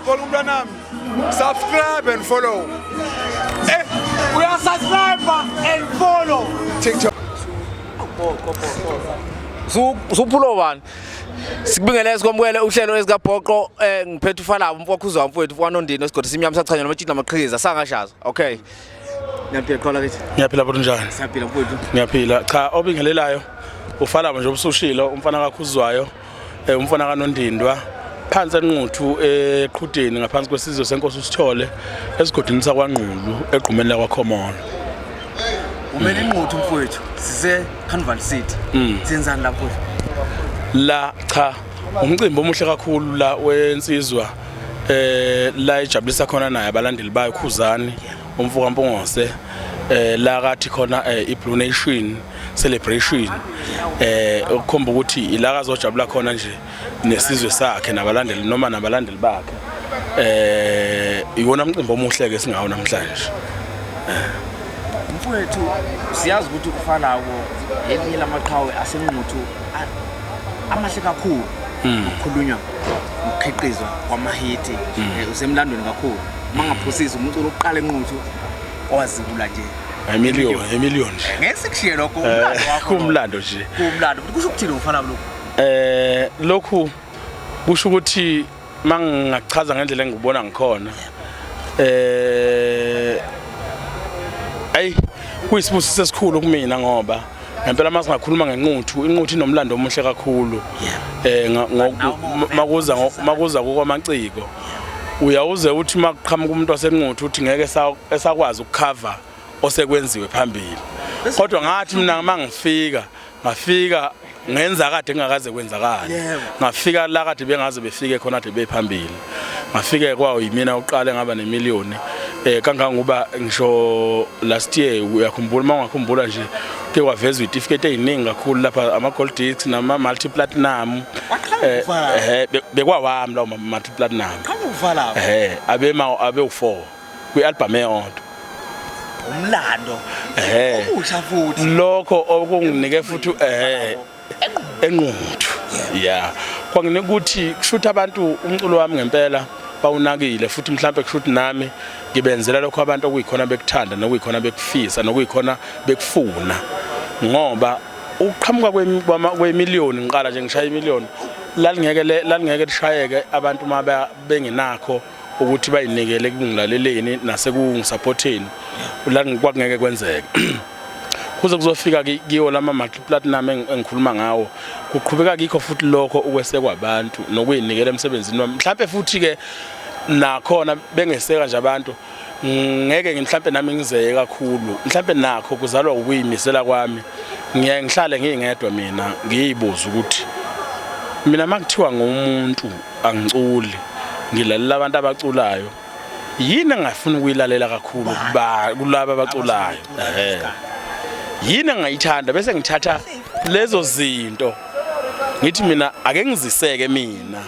Bolo umntwanami. Subscribe and follow. We are subscribe and follow. TikTok. Suphulo bani sikubingelele sikwamukele uhlelo esikabhoqo ngiphethe ufalabo umfokuzwa mfowethu wanondini esigodi simnyama sachanywa namajila amaqhikiza sangashaza okay ngiyaphila khola kithi ngiyaphila bona njani siyaphila mfowethu ngiyaphila cha obingelelayo ufalabo nje obusushilo umfana kakhuzwayo umfana kanondindwa phansi enquthu eqhudeni ngaphansi kwesizwe senkosi usithole esigodini sakwaNgqulu egqumeni lakwaKhomolo umele inquthu mfowethu sise Carnival City senzani lapho la cha umcimbi omuhle kakhulu la wensizwa la ejabulisa khona naye abalandeli bayo Khuzani umfuka Mpongose la kathi khona iBlue Nation celebration ukukhomba ukuthi ila kazojabula khona nje nesizwe sakhe nabalandeli noma nabalandeli bakhe iwona umcimbi omuhle ke singawo namhlanje mfowethu siyazi ukuthi ufalawo elinye lamaqhawe asenquthu amahle kakhulu ukukhulunywa ukukhiqizwa kwamahiti usemlandweni kakhulu mangaphosisa umculo oqala enquthu owazibula nje emillion nje ngesekushiye lokho umlando wakho kumlando nje kumlando kusho ukuthini ufana lokho lokhu kusho ukuthi mangingachaza ngendlela engibona ngikhona kuyisibusiso esikhulu kumina ngoba ngempela mase ngakhuluma ngenquthu inquthu inomlando omuhle kakhulu makuza kwamaciko uyawuze uthi maqhamuka umuntu wasenquthu uthi ngeke esakwazi ukucover osekwenziwe phambili kodwa ngathi mina mangifika ngafika ngenza kade ngakaze kwenzakala ngafika la kade bengaze befike khona kade bephambili ngafike kwawo yimina uqale ngaba nemillion kangangoba ngisho last year uyakhumbula mangakhumbula nje ke wavezwa itifiketi eziningi kakhulu lapha ama gold discs nama multi platinum bekwawami lawo multi platinum khamufala abe u4 kwi album eyodwa umlando usha futhi lokho okunginike futhi enquthu yeah kwanginike ukuthi kushuthi abantu umculo wami ngempela bawunakile futhi mhlambe kushuthi nami ngibenzela lokho abantu okuyikhona bekuthanda nokuyikhona bekufisa nokuyikhona bekufuna ngoba uqhamuka kwemillion ngiqala nje ngishaya imillion lalingeke lishayeke abantu mabe benginakho ukuthi bayinikele kungilaleleni nasekungisupporteni kwakungeke kwenzeke kuze kuzofika kiyo lama multi platinum engikhuluma ngawo kuqhubeka kikho futhi lokho ukwesekwa abantu nokuyinikela emsebenzini wami mhlawumbe futhi ke nakhona bengeseka nje abantu ngeke mhlawumbe nami ngizeye kakhulu mhlawumbe nakho kuzalwa ukuyimisela kwami ngihlale ngingedwa mina ngiyibuza ukuthi mina makuthiwa ngumuntu angiculi ngilalela abantu abaculayo yini engafuna ukuyilalela kakhulu kulabo abaculayo yini engayithanda bese ngithatha lezo zinto ngithi mina ake ngiziseke mina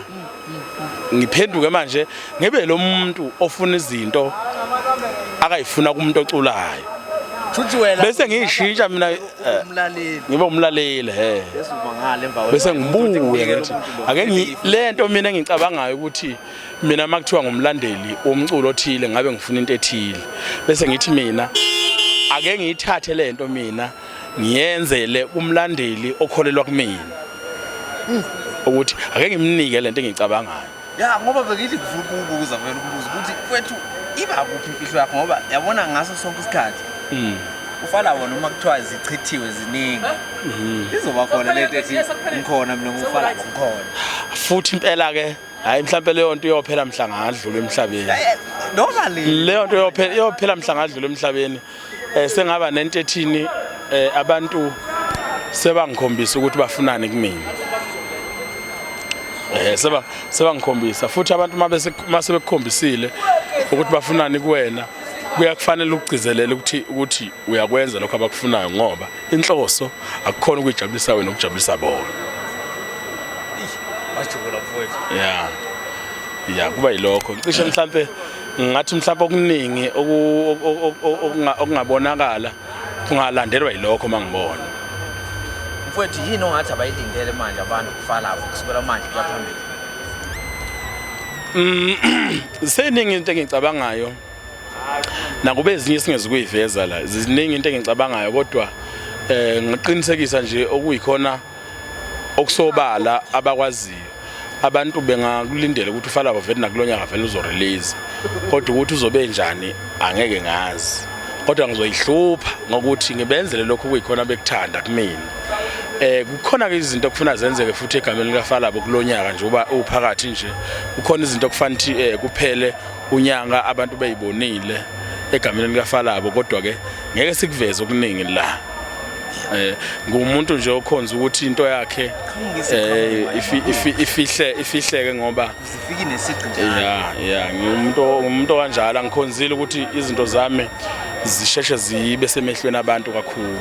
ngiphenduke manje ngibe lo muntu ofuna izinto akayifuna kumuntu oculayo bese ngiyishintsha mina ngibe umlaleli bese ngibuye ngathi ake lento mina engicabangayo ukuthi mina makuthiwa ngumlandeli womculo othile ngabe ngifuna into ethile bese ngithi mina ake ngiyithathe lento mina ngiyenzele umlandeli okholelwa kumina ukuthi ake ngimnike lento engicabangayo ya ngoba bekithi ngifuna ukubuza vele ukubuza ukuthi kwethu iba kuphi impilo yakho ngoba yabona ngaso sonke isikhathi ufala wona uma kuthiwa zichithiwe ziningi izoba khona lento ethi ngikhona mina ngufala ngikhona futhi impela ke hayi mhlambe leyo nto iyophela mhla ngadlula emhlabeni noma leyo nto iyophela mhla ngadlula emhlabeni sengaba nento ethini abantu sebangikhombisa ukuthi bafunani kumina sebangikhombisa futhi abantu mase bekukhombisile ukuthi bafunani kuwena kuyakufanele ukugcizelela ukuthi uyakwenza lokho abakufunayo ngoba inhloso akukhona ukujabulisa wena ukujabulisa bona wajubula mfowethu yeah kuba yilokho cishe mhlambe ngathi mhlawumbe okuningi okungabonakala kungalandelwa yilokho mangibona mfowethu yini ongathi abayilindele manje abantu kufala kusukela manje kuya phambili Seningi into engicabangayo nakube ezinye singeze kuyiveza la ziningi into engicabangayo kodwa ngiqinisekisa nje okuyikhona okusobala abakwaziyo abantu bengakulindela ukuthi uFalabo vele nakulonyaka vele uzorelease kodwa ukuthi uzobe njani angeke ngazi kodwa ngizoyihlupha ngokuthi ngibenzele lokho kuyikhona bekuthanda kumina kukhona ke izinto okufuna zenzeke futhi egameni likaFalabo kulonyaka nje uba uphakathi nje kukhona izinto okufana ukuthi kuphele unyanga abantu bayibonile egameni likaFalabo kodwa ke ngeke sikuveze okuningi la ngumuntu nje okhonza ukuthi into yakhe ifihleke ngoba zifiki nesiqi njalo ya ngumuntu kanjalo angikhonzile ukuthi izinto zami zisheshe zibe semehlweni abantu kakhulu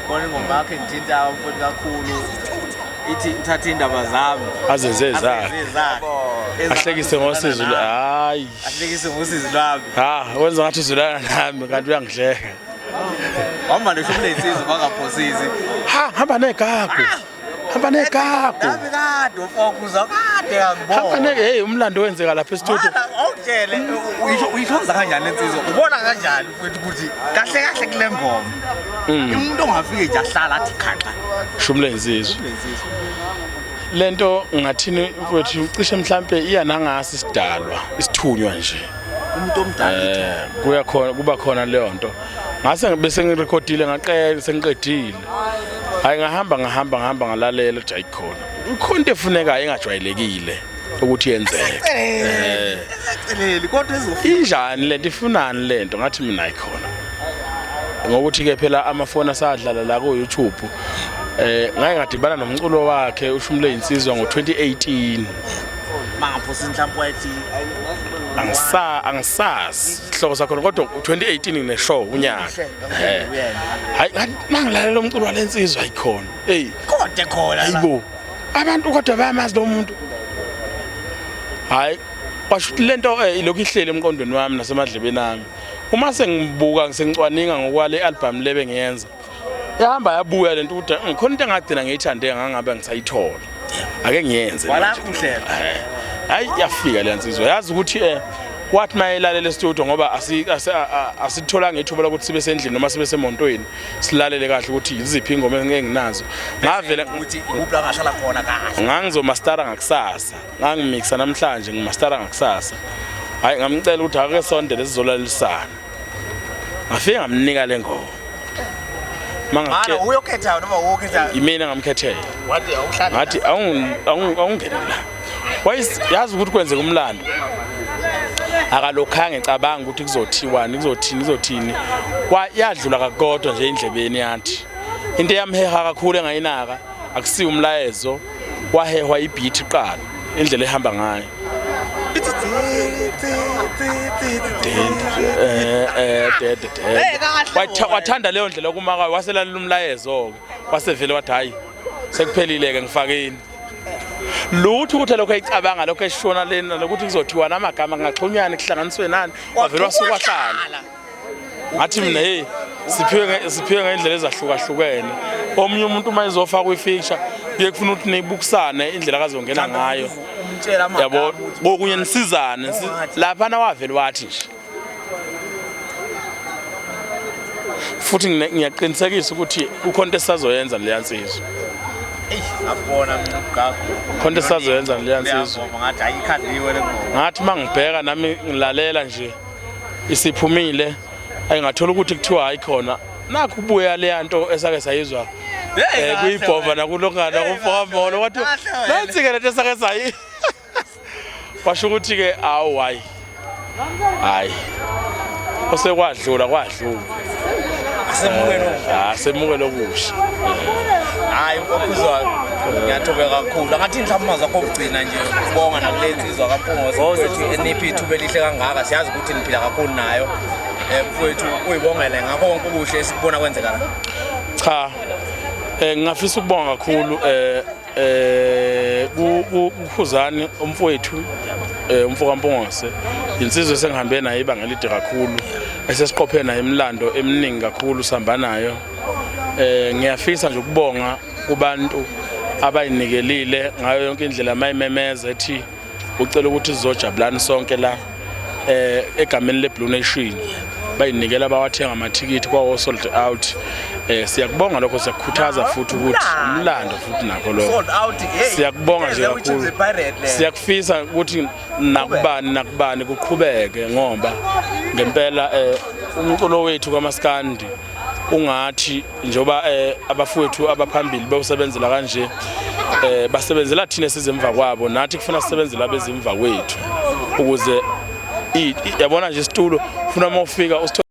khona ingoma yakhe ngithinta umfowethu kakhulu ithi uthatha indaba zami azenze zakhe ahlekise ngosizo hayi ahlekise ngosizo lwami wenza ngathi uzulana nami kanti uyangihleka hamba neshumule insizwa bangaphosisi hamba negagu Nami kade ufokuza kade ngibona. Hey umlando wenzeka lapha e-studio. Awutshele uyithoza kanjani insizwa? Ubona kanjani mfethu ukuthi kahle kahle kule ngoma. Umuntu ongafike nje ahlala athi khaqa. Shumle insizwa. Lento ngathini mfethu ucishe mhlambe iya nangasi sidalwa isithunywa nje. Umuntu omdala kuba khona leyo nto. Ngase bese ngirecordile ngaqela sengiqedile. Hayi ngahamba ngalalela ukuthi ayikhona. Ukhona into efuneka engajwayelekile ukuthi yenzeke. Eceleli kodwa ezofika. Injani lento ifunani lento ngathi mina ayikhona. Ngokuthi ke phela amafoni asadlala la ku YouTube ngake ngadibana nomculo wakhe uShumle insizwa ngo2018. Mangaphosi mhlawumbe wathi angisazi sihloko sakho kodwa 2018 ngine show unyaka hayi mangilalela umculo walensizwa ayikhona hey kodwa khona hayibo abantu kodwa bayamazi lo muntu hayi kwasho lento ilokhu ihlele emqondweni wami nasemadlebeni ami uma sengibuka ngisengicwaninga ngokwale album lebe ngiyenza yahamba yabuya lento ukuthi ngikhona into engagcina ngiyithande ngangabe ngisayithola ake ngiyenze wala kuhlela hayi yafika le nsizwa yazi ukuthi wathi mayilalela e-studio ngoba asithola ngethuba lokuthi sibe sendlini noma sibe semontweni silalele kahle ukuthi iziphi ingoma enginazo ngavela ukuthi ikuphi la ngashala khona kahle ngangizomastera ngakusasa ngangimixa namhlanje ngimastera ngakusasa hayi ngamcela ukuthi ake sondele sizolalelisana ngafika ngamnika le ngoma mangake uyokhetha noma ukhetha imina ngamkhethela wathi awuhlala ngathi awungenela yazi ukuthi kwenzeka umlando akalokhange ngicabanga ukuthi kuzothini yadlula kakodwa nje indlebeni yathi into yamheha kakhulu engayinaka akusiyo umlayezo wahehwa ibeat iqala indlela ehamba ngayo wathanda leyo ndlela kumaka waselalela umlayezo ke wasevele wathi hayi sekuphelile ke ngifakeni lutho ukuthi lokho ayicabanga lokho eshona lena lokuthi kuzothiwa namagama ngaxhunyana kuhlanganiswe nani wavela wasuka hlala ngathi mina hey siphiwe ngendlela ezahlukahlukene omunye umuntu uma izofaka kwi-feature kuye kufuna ukuthi nibukisane indlela akazongena ngayo yabo bokunye nisizane lapha na wavela wathi nje futhi ngiyaqinisekisa ukuthi ukhona into esazoyenza le yansizwa abona mina ugagu khonto sazoyenza ngiyansizwa ngathi ayikhandiwe le ngoma ngathi mangibheka nami ngilalela nje isiphumile ayingathola ukuthi kuthiwa ayikhona nakho ubuya le nto esake sayizwa kuyibhova nakulongana kumfowamolo wathi nansi ke lento esake sayi washo ukuthi ke awu hayi osekwadlula asemukelo okusha hayi mfokuzwa ngiyathobe kakhulu ngathi mhlawumbe mazakho okugcina nje ubonga nakulensizwa kaMpungo sethi eniphi ithuba elihle kangaka siyazi ukuthi niphila kakhulu nayo mfowethu uyibongele ngakho konke okuhle esikubona kwenzeka la cha ngingafisa ukubonga kakhulu kukhuzani umfowethu umfoka Mpungose insizwe sengihambe nayo ibanga elide kakhulu esesiqophe nayo imilando eminingi kakhulu sihamba nayo ngiyafisa nje ukubonga kubantu abayinikelile ngayo yonke indlela mayimemeza ethi ucela ukuthi sizojabulana sonke la egameni leBlue Nation bayinikela bawathenga amathikithi kwa sold out. Siyakubonga lokho, siyakukhuthaza futhi ukuthi umlando futhi nakho lokho Sold out. siyakubonga nje kakhulu. Siyakufisa ukuthi nakubani kuqhubeke ngoba ngempela umculo wethu kaMaskandi ungathi njoba abafowethu abaphambili bawusebenzela kanje basebenzela thina sizemva kwabo, nathi kufuna sisebenzela bezimva kwethu ukuze yabona nje isitulo ufuna uma ufika